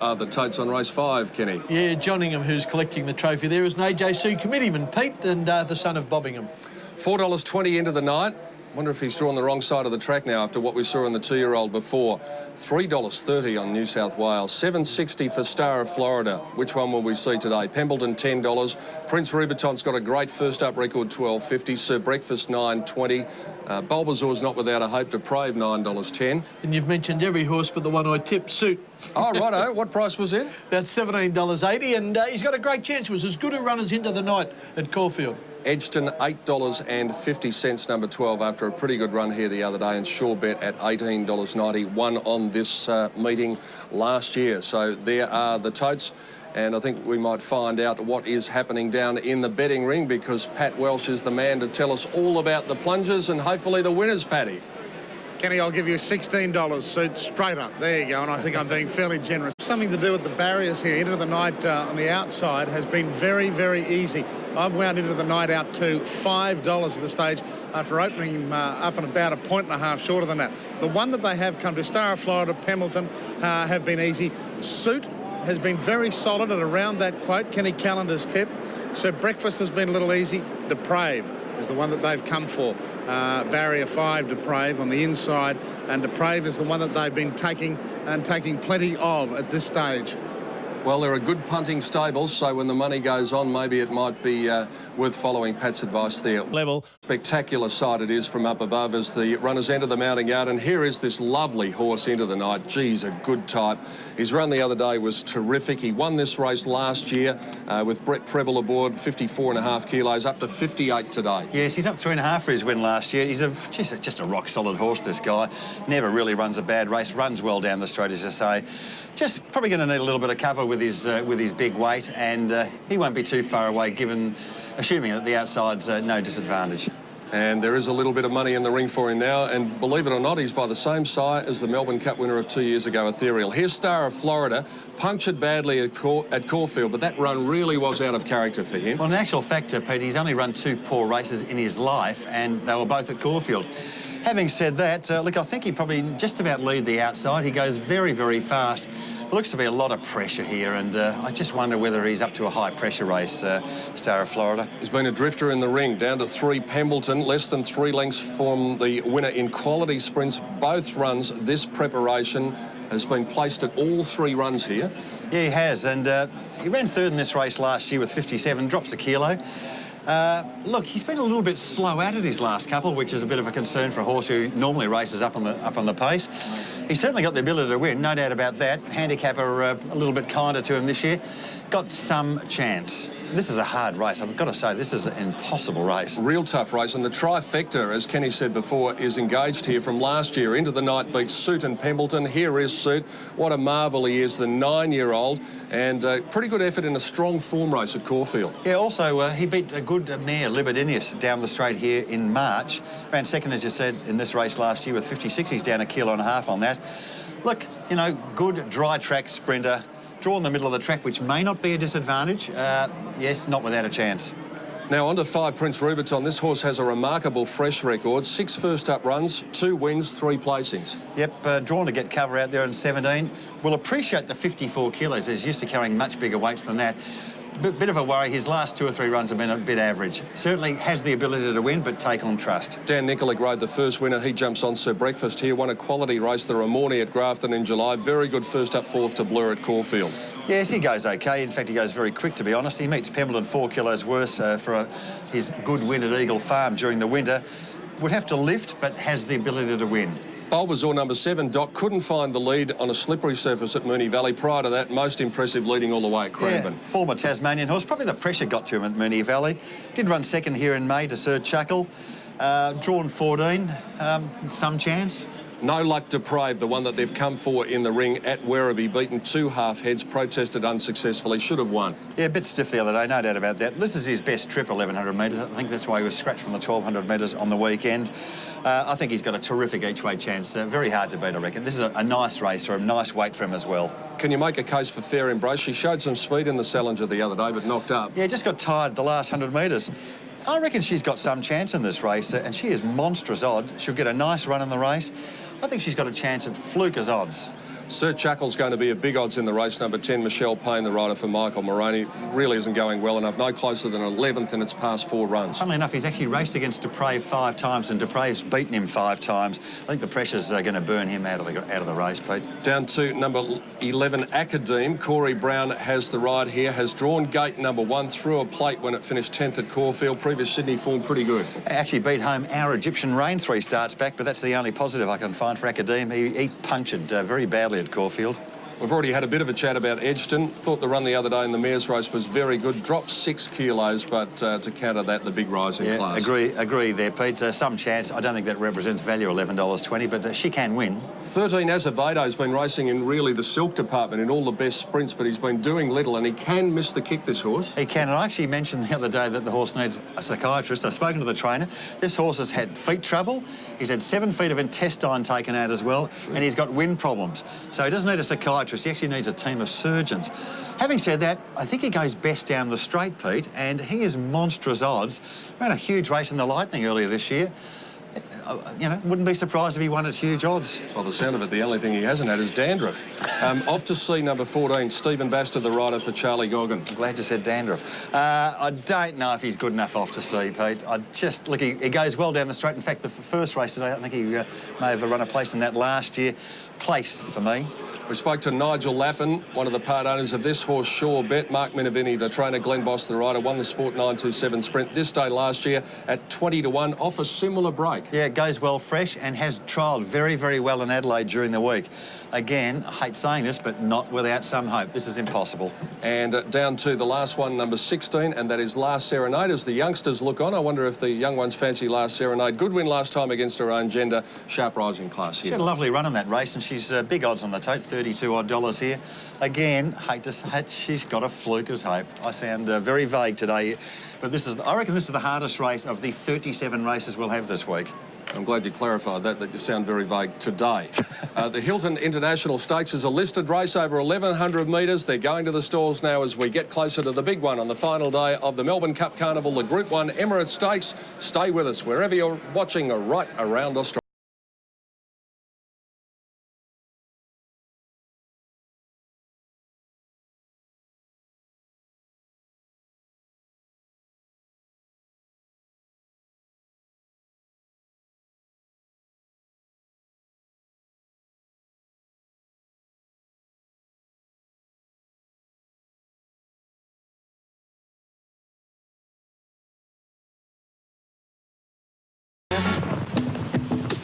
The totes on race 5, Kenny. Yeah, Johningham, who's collecting the trophy there, is an AJC committeeman, Pete, and the son of Bobbingham. $4.20 into the night. Wonder if he's drawn the wrong side of the track now after what we saw in the 2-year-old before. $3.30 on New South Wales. $7.60 for Star of Florida. Which one will we see today? Pembleton, $10. Prince Rubiton's got a great first-up record, $12.50. Sir Breakfast, $9.20. Bulbasaur's not without a hope. Depraved, $9.10. And you've mentioned every horse but the one I tipped, Suit. Oh, righto. What price was it? About $17.80, and he's got a great chance. It was as good a run as into the night at Caulfield. Edgston, $8.50, number 12, after a pretty good run here the other day, and Sure Bet at $18.90, won on this meeting last year. So there are the totes, and I think we might find out what is happening down in the betting ring, because Pat Welsh is the man to tell us all about the plungers and hopefully the winners, Paddy. Kenny, I'll give you $16, Suit, straight up. There you go, and I think I'm being fairly generous. Something to do with the barriers here. Into the night on the outside has been very, very easy. I've wound into the night out to $5 at the stage after opening him up and about 1.5 points shorter than that. The one that they have come to, Star of Florida, Pembleton, have been easy. Suit has been very solid at around that quote. Kenny Callender's tip. So Breakfast has been a little easy. Deprave is the one that they've come for. Barrier 5, Deprave on the inside, and Deprave is the one that they've been taking plenty of at this stage. Well, there are good punting stables, so when the money goes on, maybe it might be worth following Pat's advice there. Level. Spectacular sight it is from up above as the runners enter the mounting yard, and here is this lovely horse into the night. Geez, a good type. His run the other day was terrific. He won this race last year with Brett Preble aboard, 54.5 kilos, up to 58 today. Yes, he's up 3.5 for his win last year. He's just a rock-solid horse, this guy. Never really runs a bad race, runs well down the straight, as you say. Just probably going to need a little bit of cover with his big weight, and he won't be too far away, assuming that the outside's no disadvantage. And there is a little bit of money in the ring for him now, and believe it or not, he's by the same sire as the Melbourne Cup winner of 2 years ago, Ethereal. Here's Star of Florida, punctured badly at Caulfield, but that run really was out of character for him. Well, in actual fact, Pete, he's only run 2 poor races in his life, and they were both at Caulfield. Having said that, look, I think he'd probably just about lead the outside. He goes very, very fast. There looks to be a lot of pressure here, and I just wonder whether he's up to a high-pressure race, Star of Florida. He's been a drifter in the ring, down to 3 Pembleton, less than 3 lengths from the winner in quality sprints. Both runs, this preparation has been placed at all 3 runs here. Yeah, he has, and he ran third in this race last year with 57, drops a kilo. Look, he's been a little bit slow at it his last couple, which is a bit of a concern for a horse who normally races up on the pace. He's certainly got the ability to win, no doubt about that. Handicapper a little bit kinder to him this year. Got some chance. This is a hard race. I've got to say, this is an impossible race. Real tough race, and the trifecta, as Kenny said before, is engaged here from last year. Into the night beats Suit and Pembleton. Here is Suit. What a marvel he is, the 9-year-old, and pretty good effort in a strong form race at Caulfield. Yeah, also, he beat a good mare, Libidinius, down the straight here in March. Ran second, as you said, in this race last year with 56. He's down 1.5 kilos on that. Look, you know, good dry track sprinter. Draw in the middle of the track, which may not be a disadvantage. Yes, not without a chance. Now on to 5 Prince Rubiton. This horse has a remarkable fresh record. 6 first-up runs, 2 wins, 3 placings. Yep, drawn to get cover out there in 17. We'll appreciate the 54 kilos. He's used to carrying much bigger weights than that. Bit of a worry. His last 2 or 3 runs have been a bit average. Certainly has the ability to win, but take on trust. Dan Nikolic rode the first winner. He jumps on Sir Breakfast here. Won a quality race, the Ramornie at Grafton in July. Very good first-up fourth to Blur at Caulfield. Yes, he goes okay. In fact, he goes very quick, to be honest. He meets Pembleton 4 kilos worse for his good win at Eagle Farm during the winter. Would have to lift, but has the ability to win. Bulbasaur, number 7, Doc, couldn't find the lead on a slippery surface at Moonee Valley. Prior to that, most impressive leading all the way at Cranbourne. Yeah, former Tasmanian horse. Probably the pressure got to him at Moonee Valley. Did run second here in May to Sir Chuckle. Drawn 14. Some chance. No Luck Depraved, the one that they've come for in the ring at Werribee, beaten 2 half-heads, protested unsuccessfully, should have won. Yeah, a bit stiff the other day, no doubt about that. This is his best trip, 1,100 metres. I think that's why he was scratched from the 1,200 metres on the weekend. I think he's got a terrific each-way chance. Very hard to beat, I reckon. This is a nice race, or a nice weight for him as well. Can you make a case for Fair Embrace? She showed some speed in the Salinger the other day, but knocked up. Yeah, just got tired the last 100 metres. I reckon she's got some chance in this race, and she is monstrous odds. She'll get a nice run in the race. I think she's got a chance at Fluker's odds. Sir Chuckle's going to be a big odds in the race. Number 10, Michelle Payne, the rider for Michael Moroney, really isn't going well enough. No closer than 11th in its past 4 runs. Funnily enough, he's actually raced against Deprave 5 times, and Deprave's beaten him 5 times. I think the pressure's going to burn him out of the race, Pete. Down to number 11, Academe. Corey Brown has the ride here, has drawn gate number 1 through a plate when it finished 10th at Caulfield. Previous Sydney form pretty good. Actually beat home our Egyptian Rain 3 starts back, but that's the only positive I can find for Academe. He punctured very badly at Caulfield. We've already had a bit of a chat about Edgerton. Thought the run the other day in the mares race was very good. Dropped 6 kilos, but to counter that, the big rise in class. Agree there, Pete. Some chance. I don't think that represents value, $11.20, but she can win. 13, Azevedo's been racing in really the silk department in all the best sprints, but he's been doing little, and he can miss the kick, this horse. He can, and I actually mentioned the other day that the horse needs a psychiatrist. I've spoken to the trainer. This horse has had feet trouble. He's had 7 feet of intestine taken out as well, and he's got wind problems. So he doesn't need a psychiatrist. He actually needs a team of surgeons. Having said that, I think he goes best down the straight, Pete, and he is monstrous odds. Ran a huge race in the Lightning earlier this year. You know, wouldn't be surprised if he won at huge odds. By the sound of it, the only thing he hasn't had is dandruff. Off to see number 14, Stephen Baster, the rider for Charlie Goggin. I'm glad you said dandruff. I don't know if he's good enough off to see, Pete. Look, he goes well down the straight. In fact, the first race today, I think he may have run a place in that last year. Place for me. We spoke to Nigel Lappin, one of the part owners of this horse, Sure Bet. Mark Minovini, the trainer, Glenn Boss, the rider, won the Sport 927 sprint this day last year at 20-1 off a similar break. Yeah, it goes well fresh and has trialled very, very well in Adelaide during the week. Again, I hate saying this, but not without some hope. This is impossible. And down to the last one, number 16, and that is Last Serenade. As the youngsters look on, I wonder if the young ones fancy Last Serenade. Good win last time against her own gender. Sharp rising class here. She had a lovely run in that race, and she's big odds on the tote, $32 odd here. Again, she's got a fluker's hope. I sound very vague today, but I reckon this is the hardest race of the 37 races we'll have this week. I'm glad you clarified that you sound very vague today. The Hilton International Stakes is a listed race over 1,100 metres. They're going to the stalls now as we get closer to the big one on the final day of the Melbourne Cup Carnival, the Group 1 Emirates Stakes. Stay with us wherever you're watching right around Australia.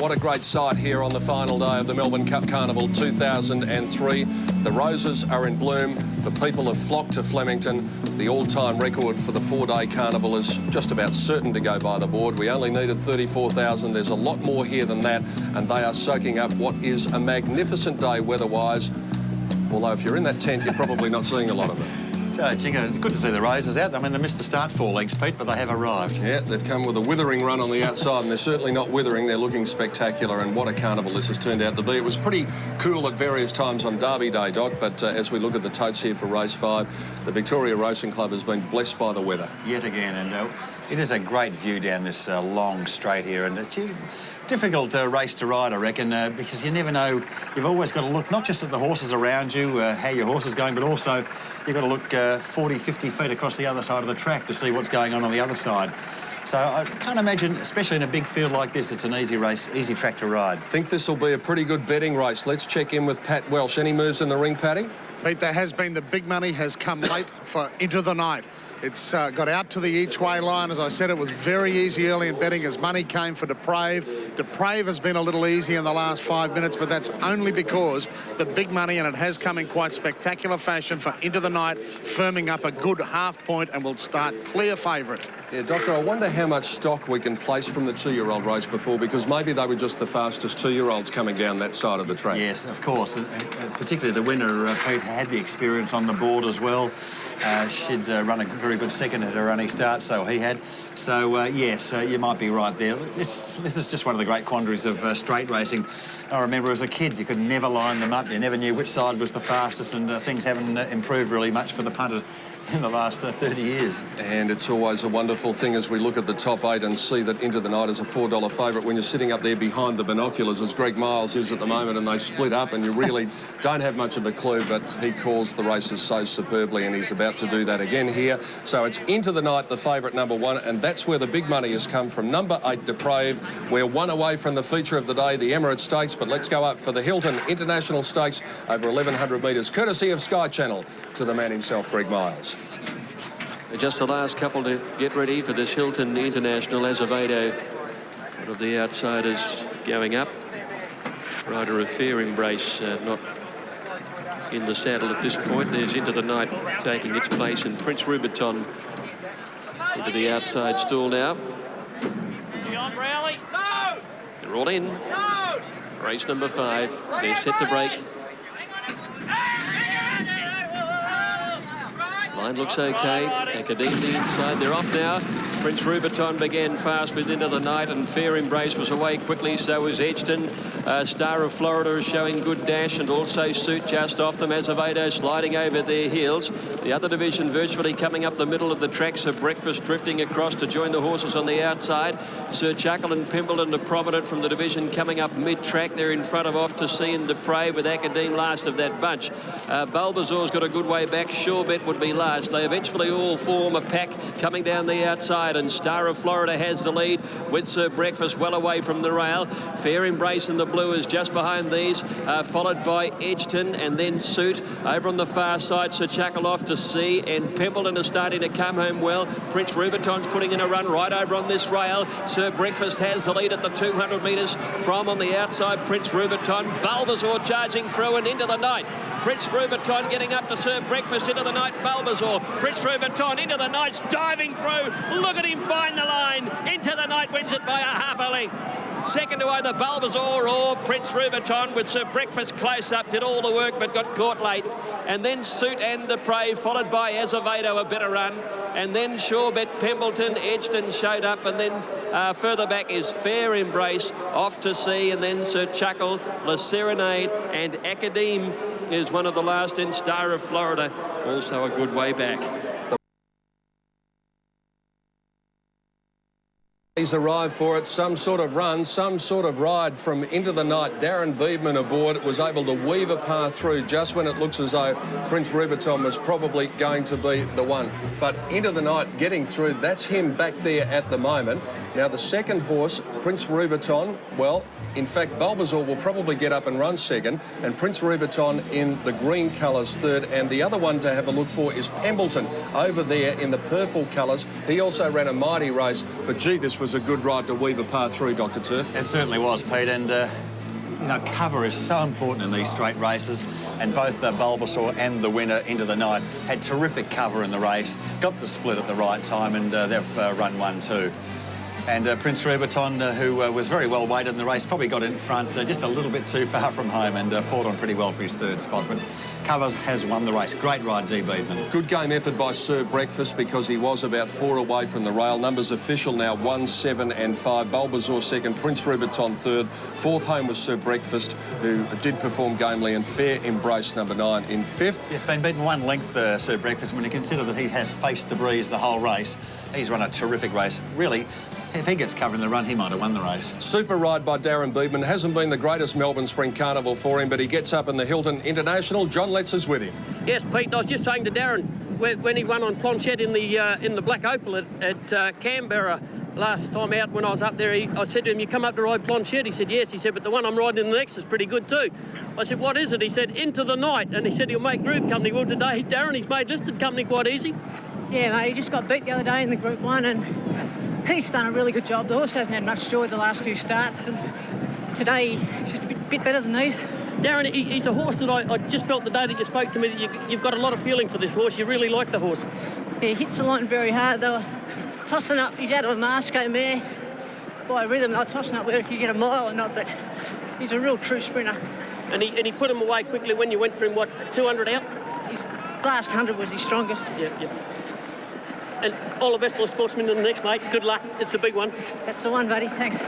What a great sight here on the final day of the Melbourne Cup Carnival 2003. The roses are in bloom. The people have flocked to Flemington. The all-time record for the 4-day carnival is just about certain to go by the board. We only needed 34,000. There's a lot more here than that, and they are soaking up what is a magnificent day weather-wise. Although if you're in that tent, you're probably not seeing a lot of it. It's good to see the roses out. I mean, they missed the start 4 legs, Pete, but they have arrived. Yeah, they've come with a withering run on the outside, and they're certainly not withering. They're looking spectacular, and what a carnival this has turned out to be. It was pretty cool at various times on Derby Day, Doc, but as we look at the totes here for race 5, the Victoria Racing Club has been blessed by the weather. Yet again, and it is a great view down this long straight here, and it's a difficult race to ride, I reckon, because you never know. You've always got to look not just at the horses around you, how your horse is going, but also you've got to look 40, 50 feet across the other side of the track to see what's going on the other side. So I can't imagine, especially in a big field like this, it's an easy race, easy track to ride. Think this will be a pretty good betting race. Let's check in with Pat Welsh. Any moves in the ring, Paddy? Pete, there has been the big money has come late for Into the Night. It's got out to the each-way line. As I said, it was very easy early in betting as money came for Deprave. Deprave has been a little easy in the last 5 minutes, but that's only because the big money, and it has come in quite spectacular fashion for Into the Night, firming up a good half point and will start clear favourite. Yeah, Doctor, I wonder how much stock we can place from the 2-year-old race before, because maybe they were just the fastest 2-year-olds coming down that side of the track. Yes, of course, and particularly the winner, Pete, had the experience on the board as well. She'd run a very good second at her only start, so he had. So, yes, you might be right there. This is just one of the great quandaries of straight racing. I remember as a kid, you could never line them up. You never knew which side was the fastest, and things haven't improved really much for the punter in the last 30 years. And it's always a wonderful wonderful thing as we look at the top 8 and see that Into the Night is a $4 favourite when you're sitting up there behind the binoculars, as Greg Miles is at the moment, and they split up and you really don't have much of a clue, but he calls the races so superbly, and he's about to do that again here. So it's Into the Night, the favourite number 1, and that's where the big money has come from. Number 8, Depraved. We're 1 away from the feature of the day, the Emirates Stakes, but let's go up for the Hilton International Stakes over 1,100 metres, courtesy of Sky Channel, to the man himself, Greg Miles. Just the last couple to get ready for this Hilton International. Azevedo, one of the outsiders, going up. Rider of Fair Embrace, not in the saddle at this point. There's Into the Night taking its place, and Prince Rubiton into the outside stall now. They're all in. Race number 5. They're set to break. Line looks okay. Academy inside. They're off now. Prince Rubiton began fast with Into the Night, and Fair Embrace was away quickly. So was Edgeton. Star of Florida is showing good dash, and also Suit just off them. Azevedo sliding over their heels. The other division virtually coming up the middle of the track. So Breakfast drifting across to join the horses on the outside. Sir Chuckle and Pimbledon are prominent from the division coming up mid-track. They're in front of Off to Sea and Dupre, with Academe last of that bunch. Bulbasaur's got a good way back. Surebet would be last. They eventually all form a pack coming down the outside, and Star of Florida has the lead with Sir Breakfast well away from the rail. Fair Embrace in the blue is just behind these, followed by Edgeton and then Suit. Over on the far side, Sir Chuckle Off to Sea, and Pimbledon is starting to come home well. Prince Rubiton's putting in a run right over on this rail. Sir Breakfast has the lead at the 200 metres from on the outside. Prince Rubiton, Bulbasaur charging through and Into the Night. Prince Rubiton getting up to Sir Breakfast. Into the Night, Bulbasaur. Prince Rubiton Into the Night's diving through. Look at him find the line. Into the Night wins it by a half a length. Second to either Bulbasaur or Prince Rubiton, with Sir Breakfast close up, did all the work but got caught late. And then Suit and Dupre, followed by Azevedo, a better run. And then Surebet, Pimbledon, Edgeton showed up, and then further back is Fair Embrace, Off to Sea, and then Sir Chuckle, La Serenade, and Academe is one of the last in. Star of Florida, also a good way back. He's arrived for it, some sort of run, some sort of ride from Into the Night. Darren Beedman aboard was able to weave a path through just when it looks as though Prince Rubiton was probably going to be the one. But Into the Night getting through, that's him back there at the moment. Now the second horse, Prince Rubiton, well, in fact, Bulbasaur will probably get up and run second, and Prince Rubiton in the green colours third, and the other one to have a look for is Pimbledon over there in the purple colours. He also ran a mighty race, but gee, this was a good ride to weave a path through, Dr. Turf. It certainly was, Pete, and you know, cover is so important in these straight races, and both Bulbasaur and the winner Into the Night had terrific cover in the race, got the split at the right time, and they've run 1-2. And Prince Rubiton, who was very well weighted in the race, probably got in front just a little bit too far from home, and fought on pretty well for his third spot. But cover has won the race. Great ride, D. Beedman. Good game effort by Sir Breakfast, because he was about 4 away from the rail. Numbers official now, 1, 7 and 5. Bulbasaur second, Prince Rubiton third. Fourth home was Sir Breakfast, who did perform gamely, and Fair Embrace number 9 in fifth. He's been beaten one length, Sir Breakfast, when you consider that he has faced the breeze the whole race. He's run a terrific race. Really, if he gets cover in the run, he might have won the race. Super ride by Darren Beedman. Hasn't been the greatest Melbourne Spring Carnival for him, but he gets up in the Hilton International. John Letts is with him. Yes, Pete, I was just saying to Darren, when he won on Planchette in the Black Opal at Canberra last time out when I was up there, I said to him, you come up to ride Planchette? He said, yes. He said, but the one I'm riding in the next is pretty good too. I said, what is it? He said, Into the Night. And he said he'll make group company. Well, today, Darren, he's made listed company quite easy. Yeah, mate, he just got beat the other day in the Group 1, and he's done a really good job. The horse hasn't had much joy the last few starts, and today he's just a bit better than these. Darren, he's a horse that I just felt the day that you spoke to me that you've got a lot of feeling for this horse. You really like the horse. Yeah, he hits the line very hard. They were tossing up. He's out of a Masco mare by rhythm. They're tossing up whether he could get a mile or not, but he's a real true sprinter. And he put him away quickly when you went for him, what, 200 out? His last 100 was his strongest. Yeah. And all the best for the sportsmen in the next, mate. Good luck. It's a big one. That's the one, buddy. Thanks.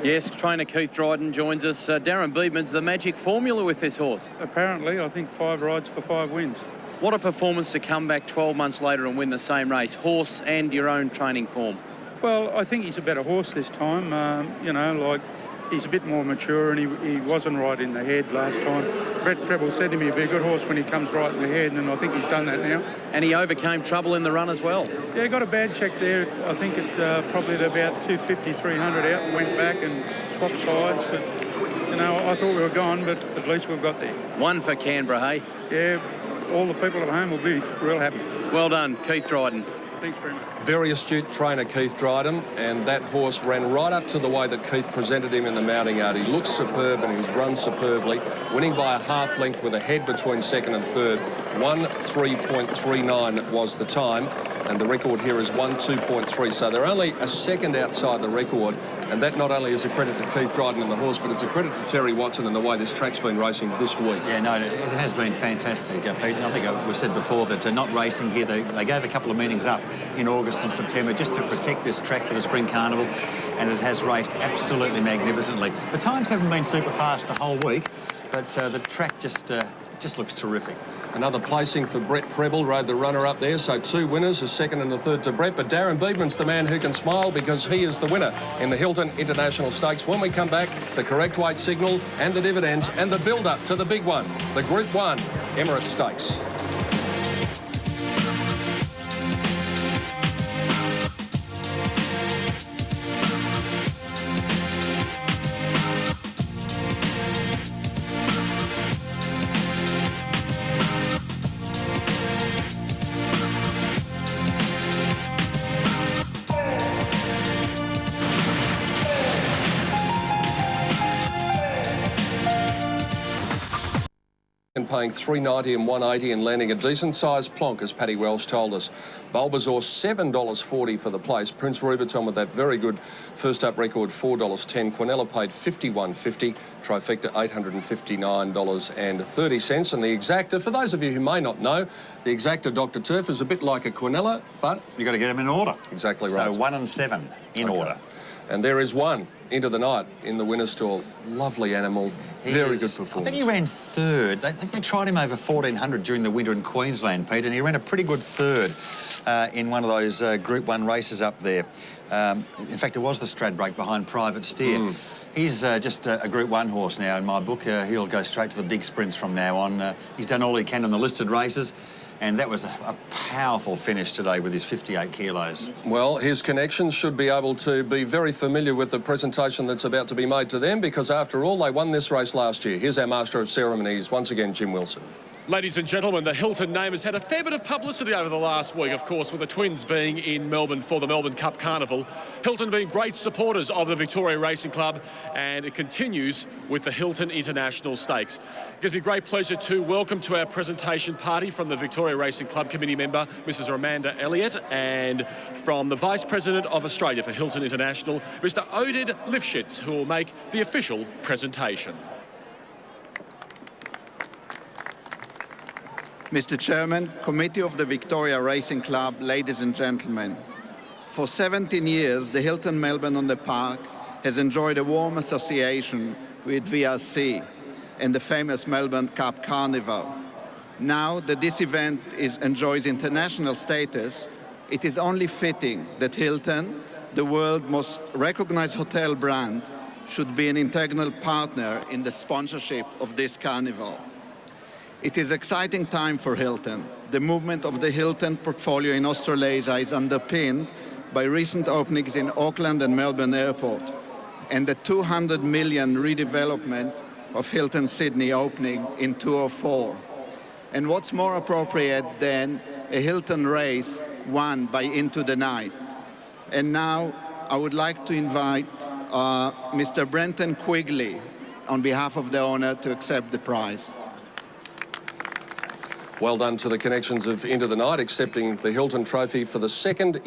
Yes, trainer Keith Dryden joins us. Darren Beedman's the magic formula with this horse. Apparently, I think 5 rides for 5 wins. What a performance to come back 12 months later and win the same race, horse and your own training form. Well, I think he's a better horse this time. You know, like, he's a bit more mature, and he wasn't right in the head last time. Brett Preble said to me he'd be a good horse when he comes right in the head, and I think he's done that now. And he overcame trouble in the run as well. Yeah, got a bad check there. I think it probably at about 250, 300 out, and went back and swapped sides. But, you know, I thought we were gone, but at least we've got there. One for Canberra, hey? Yeah, all the people at home will be real happy. Well done, Keith Dryden. Thanks very much. Very astute trainer, Keith Dryden, and that horse ran right up to the way that Keith presented him in the mounting yard. He looks superb and he's run superbly, winning by a half length with a head between second and third. 1:3.39 was the time, and the record here is 1:2.3. So they're only a second outside the record, and that not only is a credit to Keith Dryden and the horse, but it's a credit to Terry Watson and the way this track's been racing this week. Yeah, no, it has been fantastic, Pete. And I think we said before that not racing here, they gave a couple of meetings up in August and September just to protect this track for the Spring Carnival, and it has raced absolutely magnificently. The times haven't been super fast the whole week, but the track just looks terrific. Another placing for Brett Preble, rode the runner up there, so two winners, a second and a third to Brett. But Darren Beedman's the man who can smile because he is the winner in the Hilton International Stakes. When we come back, the correct weight signal and the dividends and the build-up to the big one, the Group 1 Emirates Stakes. Paying $3.90 and $1.80 and landing a decent-sized plonk, as Paddy Welsh told us. Bulbasaur, $7.40 for the place. Prince Rubiton with that very good first-up record, $4.10. Quinella paid $51.50. Trifecta, $859.30. And the exacta, for those of you who may not know, the exacta Dr. Turf is a bit like a Quinella, but... You've got to get them in order. Exactly right. So 1 and 7 in order. And there is one into the night in the winner's stall. Lovely animal, very good performance. I think he ran third. I think they tried him over 1400 during the winter in Queensland, Pete, and he ran a pretty good third in one of those Group 1 races up there. In fact, it was the Stradbroke behind Private Steer. He's just a Group 1 horse now in my book. He'll go straight to the big sprints from now on. He's done all he can in the listed races. And that was a powerful finish today with his 58 kilos. Well, his connections should be able to be very familiar with the presentation that's about to be made to them, because after all, they won this race last year. Here's our Master of Ceremonies, once again, Jim Wilson. Ladies and gentlemen, the Hilton name has had a fair bit of publicity over the last week, of course, with the Twins being in Melbourne for the Melbourne Cup Carnival. Hilton being great supporters of the Victoria Racing Club, and it continues with the Hilton International Stakes. It gives me great pleasure to welcome to our presentation party from the Victoria Racing Club committee member, Mrs. Amanda Elliott, and from the Vice President of Australia for Hilton International, Mr. Oded Lifshitz, who will make the official presentation. Mr. Chairman, Committee of the Victoria Racing Club, ladies and gentlemen. For 17 years, the Hilton Melbourne on the Park has enjoyed a warm association with VRC and the famous Melbourne Cup Carnival. Now that this event enjoys international status, it is only fitting that Hilton, the world's most recognized hotel brand, should be an integral partner in the sponsorship of this carnival. It is an exciting time for Hilton. The movement of the Hilton portfolio in Australasia is underpinned by recent openings in Auckland and Melbourne Airport, and the $200 million redevelopment of Hilton Sydney opening in 2004. And what's more appropriate than a Hilton race won by Into the Night? And now I would like to invite Mr. Brenton Quigley on behalf of the owner to accept the prize. Well done to the connections of Into the Night, accepting the Hilton Trophy for the second